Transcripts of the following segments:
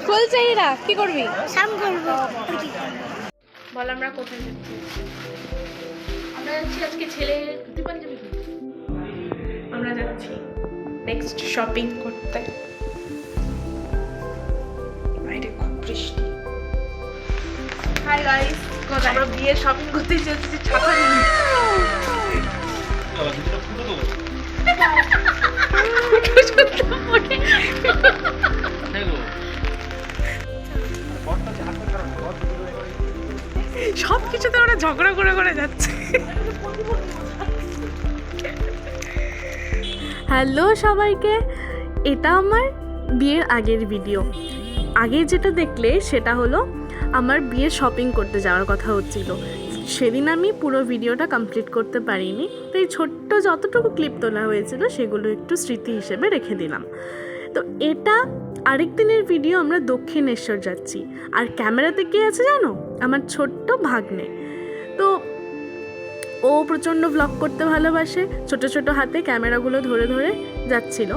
ফুলচাইরা কি করবি? সাম করব। বল আমরা কোথায় যাচ্ছি? আমরা যাচ্ছি আজকে ছেলে ধুতি পাঞ্জাবি কিনতে। আমরা যাচ্ছি নেক্সট শপিং করতে। বাইরে খুব বৃষ্টি। হাই গাইস, আমরা বিয়ের শপিং করতে যাচ্ছি ছাতা নিয়ে। সব কিছুতে ওরা ঝগড়া করে করে যাচ্ছে। হ্যালো সবাইকে, এটা আমার বিয়ের আগের ভিডিও। আগে যেটা দেখলে সেটা হলো আমার বিয়ের শপিং করতে যাওয়ার কথা হচ্ছিল। সেদিন আমি পুরো ভিডিওটা কমপ্লিট করতে পারিনি, তো এই ছোট্ট যতটুকু ক্লিপ তোলা হয়েছিল সেগুলো একটু স্মৃতি হিসেবে রেখে দিলাম। তো এটা আরেক দিনের ভিডিও। আমরা দক্ষিণেশ্বর যাচ্ছি, আর ক্যামেরাতে কে আছে জানো? আমার ছোট্ট ভাগ্নে। তো ও প্রচণ্ড ব্লগ করতে ভালোবাসে, ছোট ছোট হাতে ক্যামেরাগুলো ধরে ধরে যাচ্ছিল।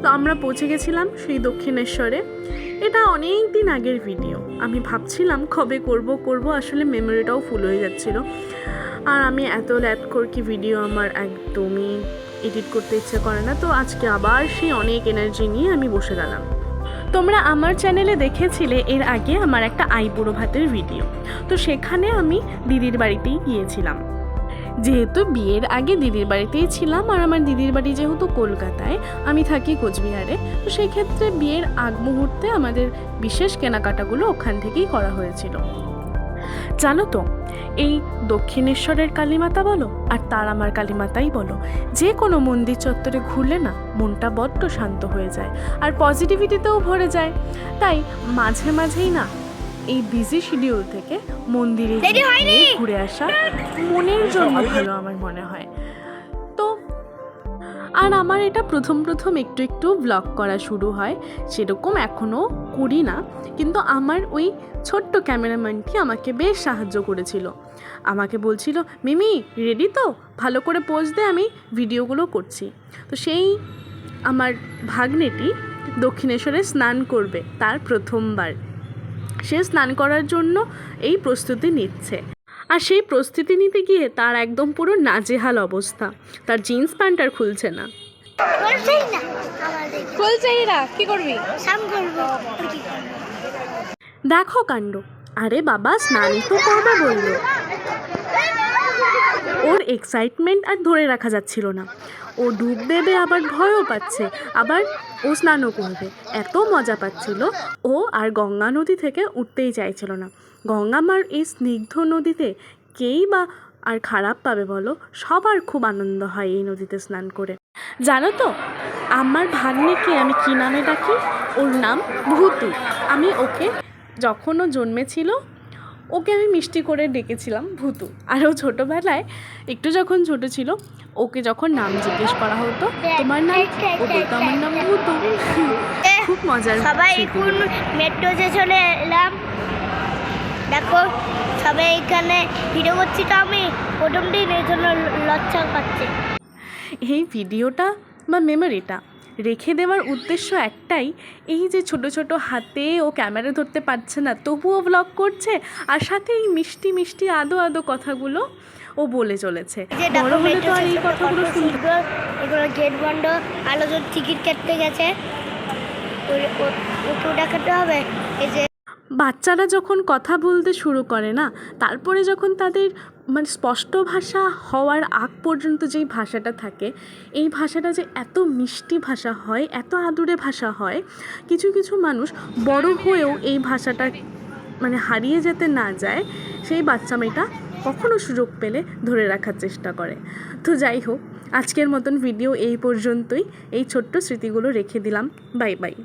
তো আমরা পৌঁছে গেছিলাম সেই দক্ষিণেশ্বরে। এটা অনেক দিন আগের ভিডিও। আমি ভাবছিলাম কবে করব, আসলে মেমোরিটাও ফুল হয়ে যাচ্ছিল। আর আমি এত ল্যাট কি ভিডিও আমার একদমই এডিট করতে ইচ্ছে করে না। তো আজকে আবার সেই অনেক এনার্জি নিয়ে আমি বসে গেলাম। তোমরা আমার চ্যানেলে দেখেছিলে এর আগে আমার একটা আইবুড়ো ভাতের ভিডিও। তো সেখানে আমি দিদির বাড়িতেই গিয়েছিলাম। যেহেতু বিয়ের আগে দিদির বাড়িতেই ছিলাম, আর আমার দিদির বাড়ি যেহেতু কলকাতায়, আমি থাকি কোচবিহারে, তো সেক্ষেত্রে বিয়ের আগ মুহূর্তে আমাদের বিশেষ কেনাকাটাগুলো ওখান থেকেই করা হয়েছিল। জানো তো, এই দক্ষিণেশ্বরের কালীমাতা বলো আর তারামার কালীমাতাই বলো, যে কোনো মন্দির চত্বরে ঘুরলে না মনটা বড্ড শান্ত হয়ে যায় আর পজিটিভিটিতেও ভরে যায়। তাই মাঝে মাঝেই না এই বিজি শিডিউল থেকে মন্দিরে ঘুরে আসা মনের জন্য ভালো আমার মনে হয়। তো আর আমার এটা প্রথম একটু একটু ব্লগ করা শুরু হয়, সেরকম এখনও করি না, কিন্তু আমার ওই ছোট্ট ক্যামেরাম্যানটি আমাকে বেশ সাহায্য করেছিল। আমাকে বলছিল, মিমি রেডি তো, ভালো করে পোজ দে, আমি ভিডিওগুলো করছি। তো সেই আমার ভাগ্নেটি দক্ষিণেশ্বরে স্নান করবে তার প্রথমবার। সে স্নান করার জন্য এই প্রস্তুতি নিচ্ছে, আর সেই প্রস্তুতি নিতে গিয়ে তার একদম পুরো নাজেহাল অবস্থা। তার জিন্স প্যান্ট আর খুলছে না। ফুলচাইরা কি করবি? সাম করব। দেখো কাণ্ড। আরে বাবা, স্নানই তো করবে বললো। ওর এক্সাইটমেন্ট আর ধরে রাখা যাচ্ছিল না। ও ডুব দেবে, আবার ভয়ও পাচ্ছে, আবার ও স্নানও করবে। এত মজা পাচ্ছিল ও, আর গঙ্গা নদী থেকে উঠতেই চাইছিল না। গঙ্গা মার এই স্নিগ্ধ নদীতে কেই বা আর খারাপ পাবে বলো? সবার খুব আনন্দ হয় এই নদীতে স্নান করে। জানো তো, আমার ভাগ্নেকে আমি কী নামে ডাকি? ওর নাম ভূতু। আমি ওকে যখন ও জন্মেছিল ওকে আমি মিষ্টি করে ডেকেছিলাম ভূতু। আর ও ছোটোবেলায় একটু যখন ছোটো ছিল, ওকে যখন নাম জিজ্ঞেস করা হতো, তোমার নাম, ও বলতো আমার নাম ভূতু। খুব মজার। সবাই এখন মেট্রো স্টেশনে এলাম। দেখো সবাই এখানে ভিডিও করছি, তো আমি প্রথম দিন এই জন্য লজ্জা পাচ্ছি। এই ভিডিওটা বা মেমোরিটা রেখে দেওয়ার উদ্দেশ্য একটাই, এই যে ছোট ছোট হাতে ও ক্যামেরা ধরতে পারছে না, তবুও ব্লগ করছে, আর সাথে এই মিষ্টি মিষ্টি আদো আদো কথাগুলো ও বলে চলেছে। বড় হলে তো আর এই কথাগুলো শুনতে। এগুলো গেট বন্ধ, আলোচন টিকিট কাটতে গেছে, ওকে দেখাতে হবে। এই যে বাচ্চারা যখন কথা বলতে শুরু করে না, তারপরে যখন তাদের মানে স্পষ্ট ভাষা হওয়ার আগ পর্যন্ত যেই ভাষাটা থাকে, এই ভাষাটা যে এত মিষ্টি ভাষা হয়, এত আদুরে ভাষা হয়, কিছু কিছু মানুষ বড় হয়েও এই ভাষাটা মানে হারিয়ে যেতে না যায়, সেই বাচ্চা মেয়েটা কখনো সুযোগ পেলে ধরে রাখার চেষ্টা করে। তো যাই হোক, আজকের মতন ভিডিও এই পর্যন্তই। এই ছোট্ট স্মৃতিগুলো রেখে দিলাম। Bye bye.